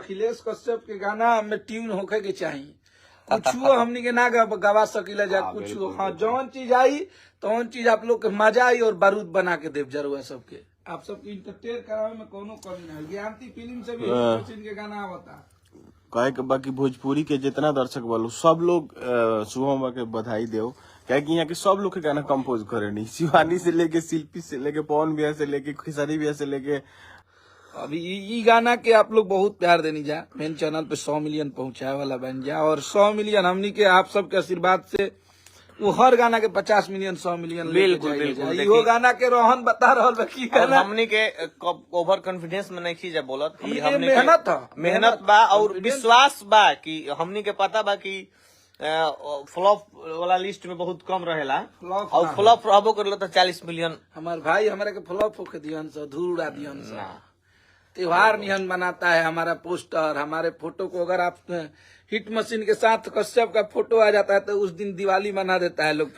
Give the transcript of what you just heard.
अखिलेश कश्यप के गाना में ट्यून होके के चाहिए, कुछो हमनी के ना गवा सकीला जा कुछ। हाँ, जौन चीज आई तौन चीज आप लोग के मजा आई और बारूद बना के देव जरुआ सबके, आप सबके इंटरटेन करावे में कोनो कमी नहीं। ज्ञानती फिल्म से भी मशीन के गाना आवता कहे के बाकी भोजपुरी के जितना दर्शक बोलो सब लोग शुभम के बधाई दो, क्या कि यहाँ के सब लोग के गाना कंपोज करे नहीं, शिवानी से लेके शिल्पी से लेके पवन भैया से लेके खेसारी भैया से लेके। अभी ये गाना के आप लोग बहुत प्यार देनी जा, मेन चैनल पे 100 मिलियन पहुंचाए वाला बन जा, और 100 मिलियन हमनी के आप सबके आशीर्वाद से वो हर गाना के 50 मिलियन 100 मिलियन बिल्कुल वो गाना के रोहन बता रहा की गाना हमनी के ओवर कॉन्फिडेंस में नहीं जा बोलत, मेहनत बा और विश्वास बा कि हमनी के पता बा कि फ्लॉप वाला लिस्ट में बहुत कम रहेला, और फ्लॉप रहबो करलो तो 40 मिलियन। हमारे भाई हमारे के फ्लॉप होके दियन से धूल उड़ा दियन से, त्योहार निहन बनाता है हमारा पोस्टर, हमारे फोटो को अगर आप हिट मशीन के साथ कश्यप का फोटो आ जाता है तो उस दिन दिवाली मना देता है लोग।